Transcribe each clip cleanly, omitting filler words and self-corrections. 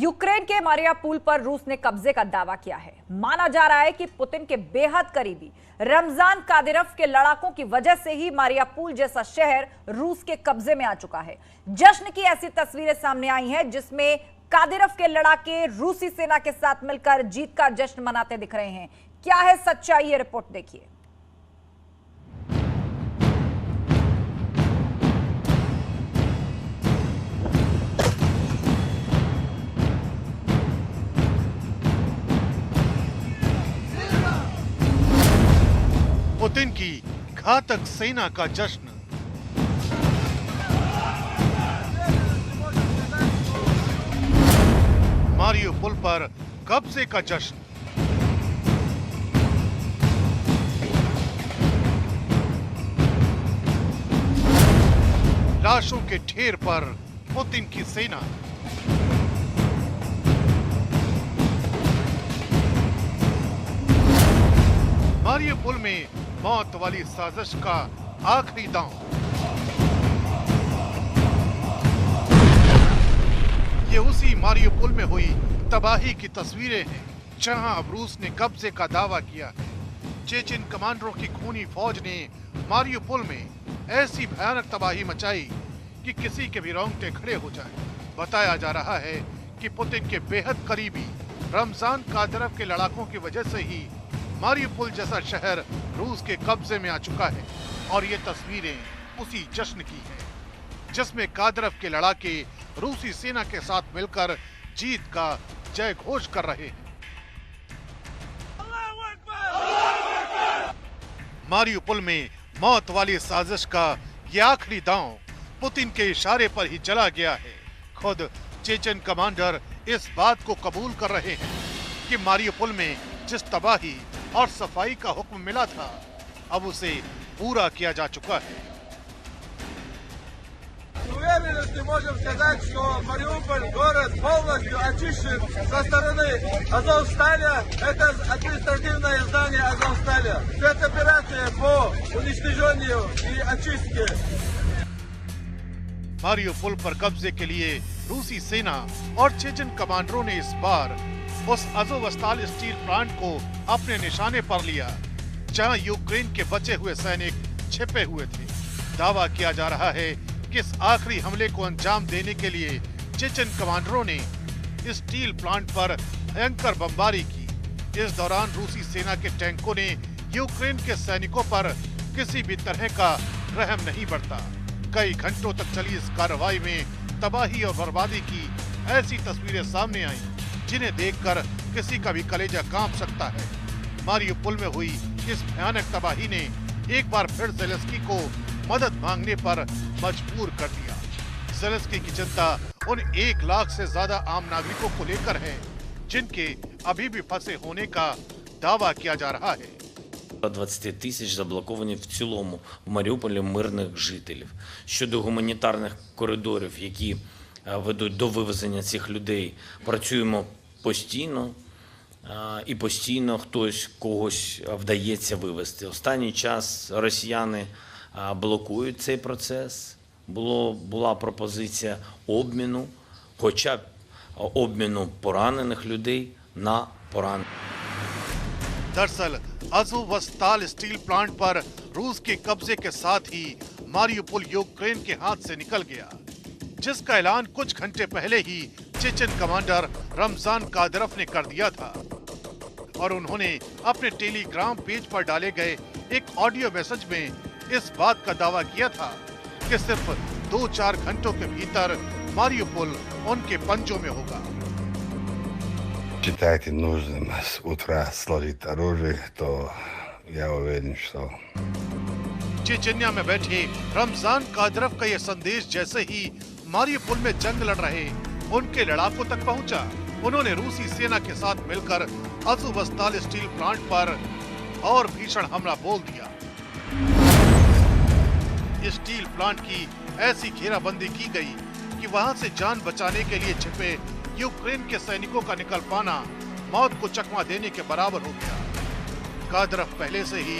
Ukraine के मारियापुल पर रूस ने कब्जे का दावा किया है। माना जा रहा है कि पुतिन के बेहद करीबी रमजान कादिरोव के लड़ाकों की वजह से ही मारियापुल जैसा शहर रूस के कब्जे में आ चुका है। जश्न की ऐसी तस्वीरें सामने आई हैं जिसमें कादिरोव के लड़ाके रूसी सेना के साथ मिलकर जीत का जश्न मनाते दिख रहे हैं। क्या है सच्चाई, ये रिपोर्ट देखिए। पुतिन की घातक सेना का जश्न। मारियापुल पर कब्जे का जश्न। लाशों के ढेर पर पुतिन की सेना। मारियापुल में मौत वाली साजिश का आखिरी दांव। ये उसी मारियापुल में हुई तबाही की तस्वीरें हैं जहां अब रूस ने कब्जे का दावा किया है। चेचेन कमांडरों की खूनी फौज ने मारियापुल में ऐसी भयानक तबाही मचाई कि किसी के भी रोंगटे खड़े हो जाएं। बताया जा रहा है कि पुतिन के बेहद करीबी रमजान कादिरोव के लड़ाकों की वजह से ही मारियापुल जैसा शहर रूस के कब्जे में आ चुका है। और ये तस्वीरें उसी जश्न की हैं जिसमें कादिरोव के लड़ाके रूसी सेना के साथ मिलकर जीत का जय घोष कर रहे हैं। मारियापुल में मौत वाली साजिश का ये आखिरी दांव पुतिन के इशारे पर ही चला गया है। खुद चेचेन कमांडर इस बात को कबूल कर रहे हैं कि मारियापुल में जिस तबाही और सफाई का हुक्म मिला था अब उसे पूरा किया जा चुका है। Уверенности можем сказать, что Мариуполь город полностью очищен со стороны Азовстали. Это административное здание Азовстали. Спецоперация по уничтожению и очистке. मारियापुल पर कब्जे के लिए रूसी सेना और चेचेन कमांडरों ने इस बार उस अज़ोवस्ताल स्टील प्लांट को अपने निशाने पर लिया जहां यूक्रेन के बचे हुए सैनिक छिपे हुए थे। दावा किया जा रहा है कि इस आखिरी हमले को अंजाम देने के लिए चेचेन कमांडरों ने स्टील प्लांट पर भयंकर बमबारी की। इस दौरान रूसी सेना के टैंकों ने यूक्रेन के सैनिकों पर किसी भी तरह का रहम नहीं बरता। कई घंटों तक चली इस कार्रवाई में तबाही और बर्बादी की ऐसी तस्वीरें सामने आई जिन्हें देखकर किसी का भी कलेजा कांप सकता है। मारियापुल में हुई इस भयानक तबाही ने एक बार फिर ज़ेलेंस्की को मदद मांगने पर मजबूर कर दिया। ज़ेलेंस्की की चिंता उन 1 लाख से ज्यादा आम नागरिकों को लेकर है जिनके अभी भी फंसे होने का दावा किया जा रहा है। 20 тисяч заблоковані в цілому в Маріуполі мирних жителів. Щодо гуманітарних коридорів, які ведуть до вивезення цих людей, працюємо постійно і постійно хтось когось вдається вивезти. Останній час росіяни блокують цей процес. Була пропозиція обміну, хоча б обміну поранених людей на поранених. दरअसल अज़ोवस्ताल स्टील प्लांट पर रूस के कब्जे के साथ ही मारियापुल यूक्रेन के हाथ से निकल गया, जिसका ऐलान कुछ घंटे पहले ही चेचेन कमांडर रमजान कादिरोव ने कर दिया था। और उन्होंने अपने टेलीग्राम पेज पर डाले गए एक ऑडियो मैसेज में इस बात का दावा किया था कि सिर्फ 2-4 घंटों के भीतर मारियापुल उनके पंजों में होगा। Считаете нужным с утра сложить оружие, то я уверен, что... चेचन्या में बैठे रमजान कादिरोव का यह संदेश जैसे ही मारियापुल में जंग लड़ रहे उनके लड़ाकों तक पहुंचा, उन्होंने रूसी सेना के साथ मिलकर अज़ोवस्ताल स्टील प्लांट पर और भीषण हमला बोल दिया। स्टील प्लांट की ऐसी घेराबंदी की गई कि वहां से जान बचाने के लिए छिपे यूक्रेन के सैनिकों का निकल पाना मौत को चकमा देने के बराबर हो गया। कादिरोव पहले से ही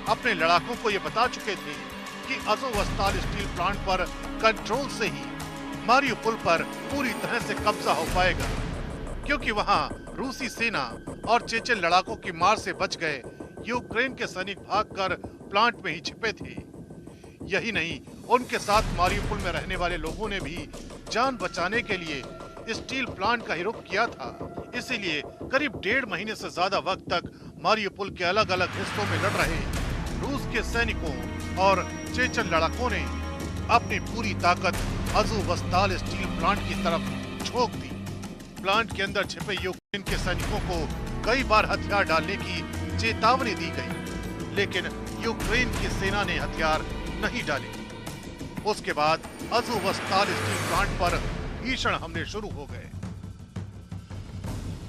अपने लड़ाकों को ये बता चुके थे कि अज़ोवस्ताल स्टील प्लांट पर कंट्रोल से ही मारियापुल पर पूरी तरह से कब्जा हो पाएगा। क्योंकि वहां रूसी सेना और चेचन लड़ाकों की मार से बच गए यूक्रेन के सैनिक भागकर प्लांट में ही छिपे थे। यही नहीं, उनके साथ मारियुपोल में रहने वाले लोगों ने भी जान बचाने के लिए स्टील प्लांट का ही रुख किया था। इसीलिए करीब 1.5 महीने से ज्यादा वक्त तक मारियुपोल के अलग अलग हिस्सों में लड़ रहे रूस के सैनिकों और चेचन लड़ाकों ने अपनी पूरी ताकत अज़ोवस्ताल स्टील प्लांट की तरफ झोंक दी। प्लांट के अंदर छिपे यूक्रेन के सैनिकों को कई बार हथियार डालने की चेतावनी दी गई, लेकिन यूक्रेन की सेना ने हथियार नहीं डाले। उसके बाद अज़ोवस्ताल स्टील प्लांट पर भीषण हमले शुरू हो गए,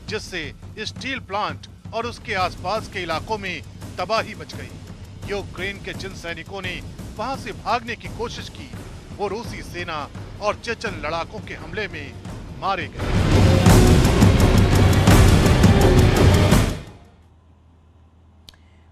जिससे स्टील प्लांट और उसके आसपास के इलाकों में तबाही मच गई। यूक्रेन के जिन सैनिकों ने वहां से भागने की कोशिश की, वो रूसी सेना और चेचन लड़ाकों के हमले में मारे गए।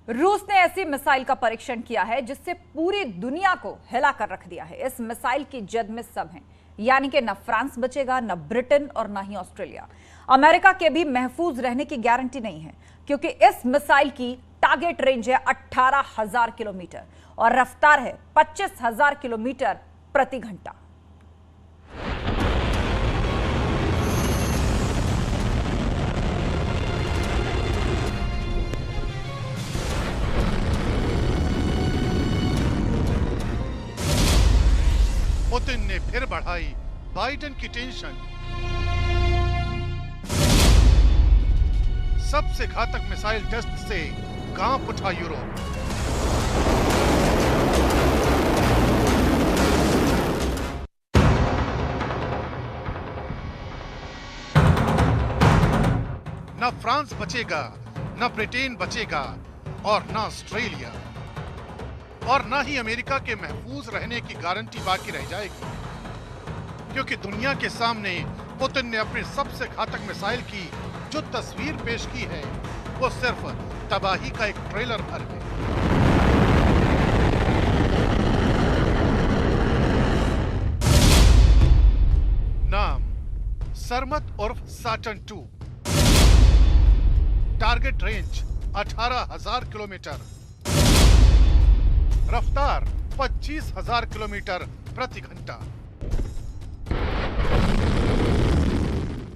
रूस ने ऐसी मिसाइल का परीक्षण किया है जिससे पूरी दुनिया को हिला कर रख दिया है। इस मिसाइल की जद में सब हैं, यानी कि न फ्रांस बचेगा, न ब्रिटेन और न ही ऑस्ट्रेलिया। अमेरिका के भी महफूज रहने की गारंटी नहीं है, क्योंकि इस मिसाइल की टारगेट रेंज है 18,000 किलोमीटर और रफ्तार है 25,000 किलोमीटर प्रति घंटा। पुतिन ने फिर बढ़ाई बाइडेन की टेंशन। सबसे घातक मिसाइल टेस्ट से कांप उठा यूरोप। न फ्रांस बचेगा, न ब्रिटेन बचेगा और न ऑस्ट्रेलिया, और न ही अमेरिका के महफूज रहने की गारंटी बाकी रह जाएगी, क्योंकि दुनिया के सामने पुतिन ने अपनी सबसे घातक मिसाइल की जो तस्वीर पेश की है, वो सिर्फ तबाही का एक ट्रेलर भर है। नाम सरमत उर्फ साटन 2। टारगेट रेंज 18,000 किलोमीटर, रफ्तार 25,000 किलोमीटर प्रति घंटा।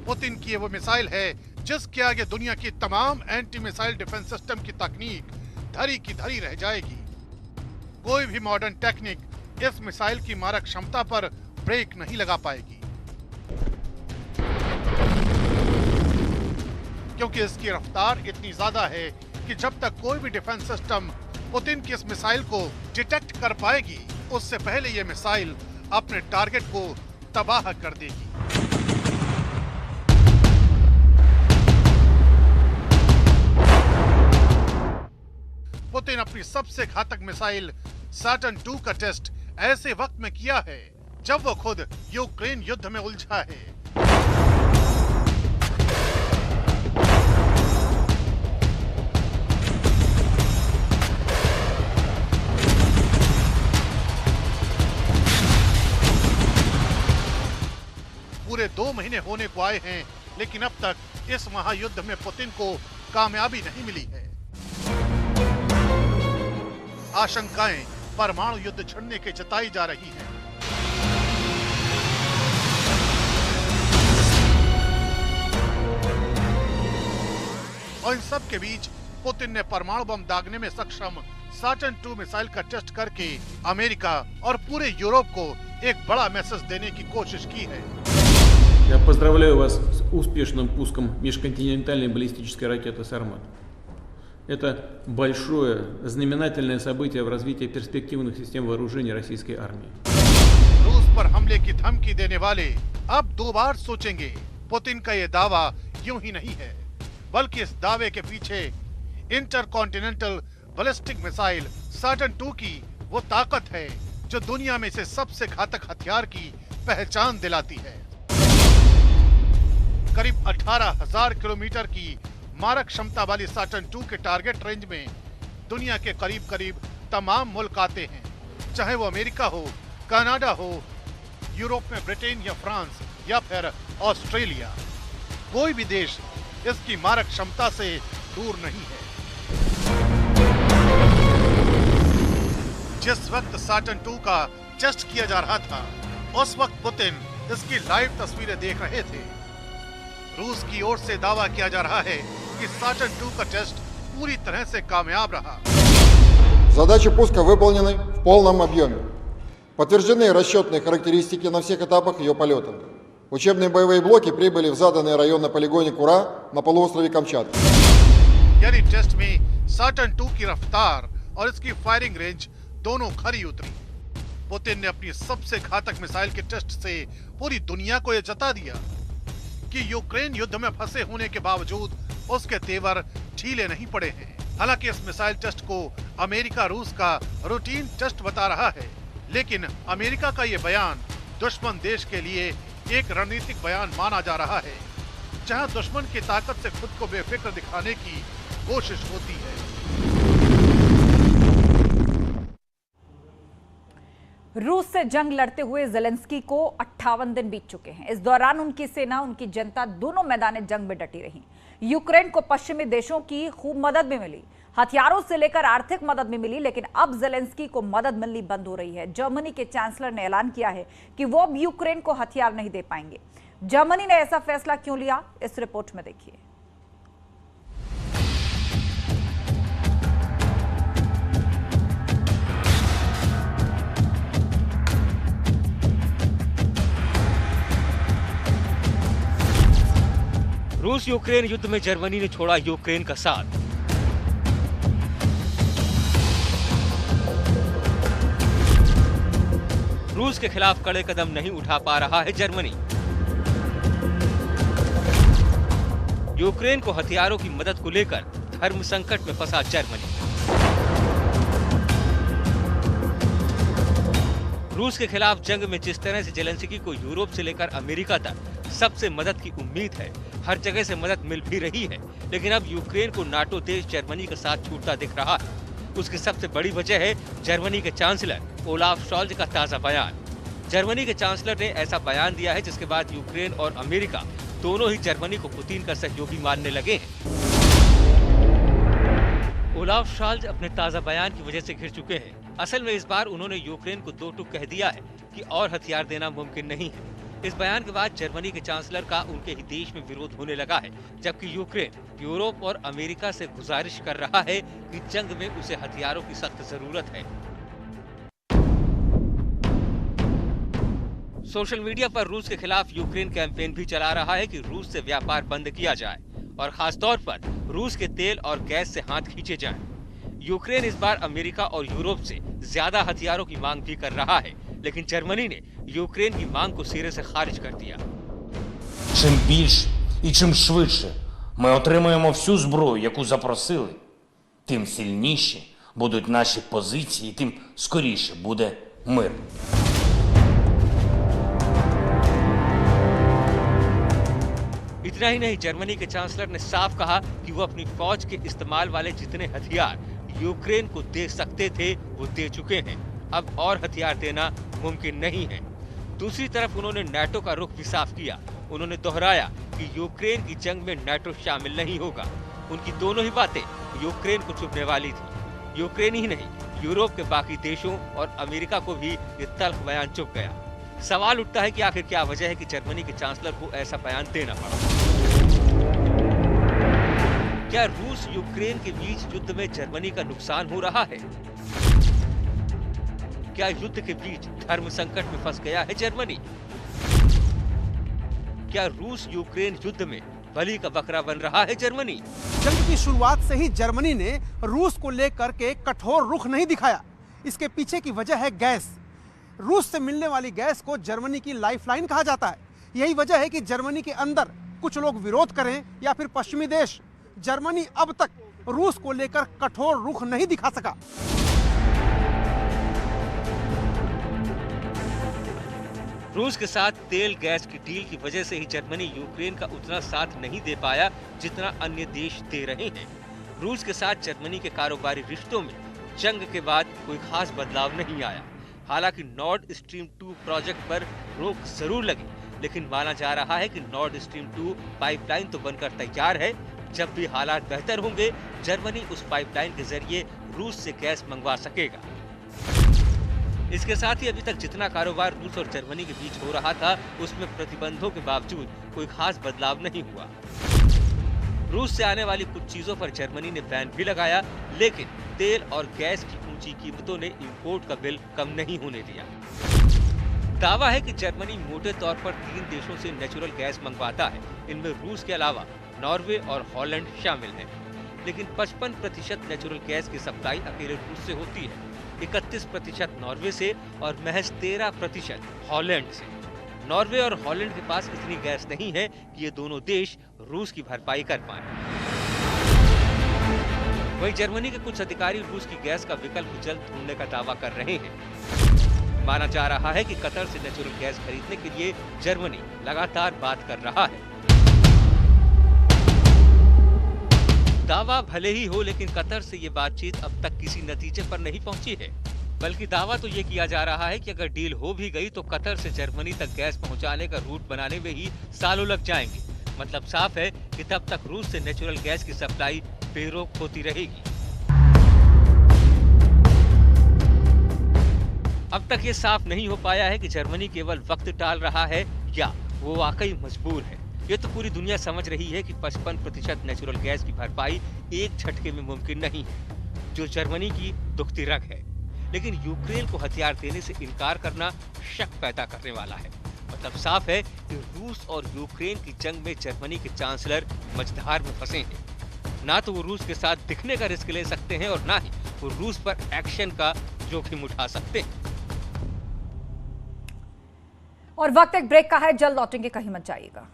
पुतिन की वो मिसाइल है जिसके आगे दुनिया की तमाम एंटी मिसाइल डिफेंस सिस्टम की तकनीक धरी की धरी रह जाएगी। कोई भी मॉडर्न टेक्निक इस मिसाइल की मारक क्षमता पर ब्रेक नहीं लगा पाएगी, क्योंकि इसकी रफ्तार इतनी ज्यादा है कि जब तक कोई भी डिफेंस सिस्टम पुतिन की इस मिसाइल को डिटेक्ट कर पाएगी, उससे पहले ये मिसाइल अपने टारगेट को तबाह कर देगी। पुतिन अपनी सबसे घातक मिसाइल सैटर्न 2 का टेस्ट ऐसे वक्त में किया है जब वो खुद यूक्रेन युद्ध में उलझा है। पूरे 2 महीने होने को आए हैं, लेकिन अब तक इस महायुद्ध में पुतिन को कामयाबी नहीं मिली है। आशंकाएं परमाणु युद्ध छिड़ने की जताई जा रही हैं। और इन सब के बीच पुतिन ने परमाणु बम दागने में सक्षम सैटर्न 2 मिसाइल का टेस्ट करके अमेरिका और पूरे यूरोप को एक बड़ा मैसेज देने की कोशिश की है। Я поздравляю вас с успешным пуском межконтинентальной баллистической ракеты «Сармат». Это большое, знаменательное событие в развитии перспективных систем вооружений российской армии. रूस पर हमले की धमकी देने वाले अब 2 बार सोचेंगे। पुतिन का ये दावा यूं ही नहीं है, बल्कि इस दावे के पीछे इंटरकॉन्टिनेंटल बैलिस्टिक मिसाइल सैटर्न 2 की वो ताकत है जो दुनिया में से सबसे घातक हथियार की पहचान दिलाती है। करीब 18,000 किलोमीटर की मारक क्षमता वाली सैटर्न 2 के टारगेट रेंज में दुनिया के करीब करीब तमाम मुल्क आते हैं, चाहे वो अमेरिका हो, कनाडा हो, यूरोप में ब्रिटेन या फ्रांस या फिर ऑस्ट्रेलिया। कोई भी देश इसकी मारक क्षमता से दूर नहीं है। जिस वक्त साटन 2 का टेस्ट किया जा रहा था, उस वक्त पुतिन इसकी लाइव तस्वीरें देख रहे थे। रूस की ओर से दावा किया जा रहा है कि साटन 2 का टेस्ट पूरी तरह से कामयाब रहा। Задачи пуска выполнены в полном объеме. Подтверждены расчетные характеристики на всех этапах ее полета. Учебные боевые блоки прибыли в заданный район на полигоне Кура на полуострове Камчатка. यानी टेस्ट में साटन 2 की रफ्तार और इसकी फायरिंग रेंज दोनों खरी उतरी। पुतिन ने अपनी सबसे घातक मिसाइल के टेस्ट से पूरी दुनिया को यह जता दिया कि यूक्रेन युद्ध में फंसे होने के बावजूद उसके तेवर ढीले नहीं पड़े हैं। हालांकि इस मिसाइल टेस्ट को अमेरिका रूस का रूटीन टेस्ट बता रहा है, लेकिन अमेरिका का ये बयान दुश्मन देश के लिए एक रणनीतिक बयान माना जा रहा है, जहां दुश्मन की ताकत से खुद को बेफिक्र दिखाने की कोशिश होती है। रूस से जंग लड़ते हुए ज़ेलेंस्की को 58 दिन बीत चुके हैं। इस दौरान उनकी सेना, उनकी जनता दोनों मैदान जंग में डटी रही। यूक्रेन को पश्चिमी देशों की खूब मदद भी मिली, हथियारों से लेकर आर्थिक मदद भी मिली, लेकिन अब ज़ेलेंस्की को मदद मिलनी बंद हो रही है। जर्मनी के चांसलर ने ऐलान किया है कि वो अब यूक्रेन को हथियार नहीं दे पाएंगे। जर्मनी ने ऐसा फैसला क्यों लिया, इस रिपोर्ट में देखिए। रूस यूक्रेन युद्ध में जर्मनी ने छोड़ा यूक्रेन का साथ। रूस के खिलाफ कड़े कदम नहीं उठा पा रहा है जर्मनी। यूक्रेन को हथियारों की मदद को लेकर धर्म संकट में फंसा जर्मनी। रूस के खिलाफ जंग में जिस तरह से ज़ेलेंस्की को यूरोप से लेकर अमेरिका तक सबसे मदद की उम्मीद है, हर जगह से मदद मिल भी रही है, लेकिन अब यूक्रेन को नाटो देश जर्मनी का साथ छूटता दिख रहा है। उसकी सबसे बड़ी वजह है जर्मनी के चांसलर ओलाफ शॉल्ज का ताजा बयान। जर्मनी के चांसलर ने ऐसा बयान दिया है जिसके बाद यूक्रेन और अमेरिका दोनों ही जर्मनी को पुतिन का सहयोगी मानने लगे हैं। ओलाफ शॉल्ज अपने ताजा बयान की वजह से घिर चुके हैं। असल में इस बार उन्होंने यूक्रेन को दो टूक कह दिया है कि और हथियार देना मुमकिन नहीं है। इस बयान के बाद जर्मनी के चांसलर का उनके ही देश में विरोध होने लगा है, जबकि यूक्रेन यूरोप और अमेरिका से गुजारिश कर रहा है कि जंग में उसे हथियारों की सख्त जरूरत है। सोशल मीडिया पर रूस के खिलाफ यूक्रेन कैंपेन भी चला रहा है कि रूस से व्यापार बंद किया जाए और खास तौर पर रूस के तेल और गैस से हाथ खींचे जाएं। यूक्रेन इस बार अमेरिका और यूरोप से ज्यादा हथियारों की मांग भी कर रहा है, लेकिन जर्मनी ने यूक्रेन की मांग को सिरे से खारिज कर दिया। Чим більше і чим швидше ми отримаємо всю зброю, яку запросили, тим сильніші будуть наші позиції, тим скоріше буде мир. इतना ही नहीं, जर्मनी के चांसलर ने साफ कहा कि वो अपनी फौज के इस्तेमाल वाले जितने हथियार यूक्रेन को दे सकते थे वो दे चुके हैं। अब और हथियार देना मुमकिन नहीं है। दूसरी तरफ उन्होंने नाटो का रुख भी साफ किया। उन्होंने दोहराया कि यूक्रेन की जंग में नाटो शामिल नहीं होगा। उनकी दोनों ही बातें यूक्रेन को चुभने वाली थी। यूक्रेन ही नहीं, यूरोप के बाकी देशों और अमेरिका को भी ये तल्ख बयान चुभ गया। सवाल उठता है कि आखिर क्या वजह है कि जर्मनी के चांसलर को ऐसा बयान देना पड़ा। क्या रूस यूक्रेन के बीच युद्ध में जर्मनी का नुकसान हो रहा है? क्या युद्ध के बीच धर्म संकट में फंस गया है जर्मनी? क्या रूस यूक्रेन युद्ध में बलि का बकरा बन रहा है जर्मनी? जंग की शुरुआत से ही जर्मनी ने रूस को लेकर के कठोर रुख नहीं दिखाया। इसके पीछे की वजह है गैस। रूस से मिलने वाली गैस को जर्मनी की लाइफलाइन कहा जाता है। यही वजह है कि जर्मनी के अंदर कुछ लोग विरोध करें या फिर पश्चिमी देश, जर्मनी अब तक रूस को लेकर कठोर रुख नहीं दिखा सका। रूस के साथ तेल गैस की डील की वजह से ही जर्मनी यूक्रेन का उतना साथ नहीं दे पाया जितना अन्य देश दे रहे हैं। रूस के साथ जर्मनी के कारोबारी रिश्तों में जंग के बाद कोई खास बदलाव नहीं आया। हालांकि नॉर्ड स्ट्रीम 2 प्रोजेक्ट पर रोक जरूर लगी, लेकिन माना जा रहा है कि नॉर्ड स्ट्रीम 2 पाइपलाइन तो बनकर तैयार है। जब भी हालात बेहतर होंगे, जर्मनी उस पाइपलाइन के जरिए रूस से गैस मंगवा सकेगा। इसके साथ ही अभी तक जितना कारोबार रूस और जर्मनी के बीच हो रहा था, उसमें प्रतिबंधों के बावजूद कोई खास बदलाव नहीं हुआ। रूस से आने वाली कुछ चीजों पर जर्मनी ने बैन भी लगाया, लेकिन तेल और गैस की ऊंची कीमतों ने इंपोर्ट का बिल कम नहीं होने दिया। दावा है कि जर्मनी मोटे तौर पर 3 देशों से नेचुरल गैस मंगवाता है। इनमें रूस के अलावा नॉर्वे और हॉलैंड शामिल हैं। लेकिन 55% नेचुरल गैस की सप्लाई अकेले रूस से होती है, 31% नॉर्वे से और महज 13% हॉलैंड से। नॉर्वे और हॉलैंड के पास इतनी गैस नहीं है कि ये दोनों देश रूस की भरपाई कर पाएं। वहीं जर्मनी के कुछ अधिकारी रूस की गैस का विकल्प जल्द ढूंढने का दावा कर रहे हैं। माना जा रहा है कि कतर से नेचुरल गैस खरीदने के लिए जर्मनी लगातार बात कर रहा है। दावा भले ही हो, लेकिन कतर से ये बातचीत अब तक किसी नतीजे पर नहीं पहुंची है। बल्कि दावा तो ये किया जा रहा है कि अगर डील हो भी गई तो कतर से जर्मनी तक गैस पहुंचाने का रूट बनाने में ही सालों लग जाएंगे। मतलब साफ है कि तब तक रूस से नेचुरल गैस की सप्लाई बेरोक होती रहेगी। अब तक ये साफ नहीं हो पाया है कि जर्मनी केवल वक्त टाल रहा है या वो वाकई मजबूर है। ये तो पूरी दुनिया समझ रही है कि 55% नेचुरल गैस की भरपाई एक झटके में मुमकिन नहीं है, जो जर्मनी की दुखती रग है। लेकिन यूक्रेन को हथियार देने से इनकार करना शक पैदा करने वाला है। मतलब साफ है कि रूस और यूक्रेन की जंग में जर्मनी के चांसलर मझधार में फंसे हैं। ना तो वो रूस के साथ दिखने का रिस्क ले सकते हैं और ना ही वो रूस पर एक्शन का जोखिम उठा सकते हैं। और वक्त एक ब्रेक का है, जल्द लौटेंगे, कहीं मत जाइएगा।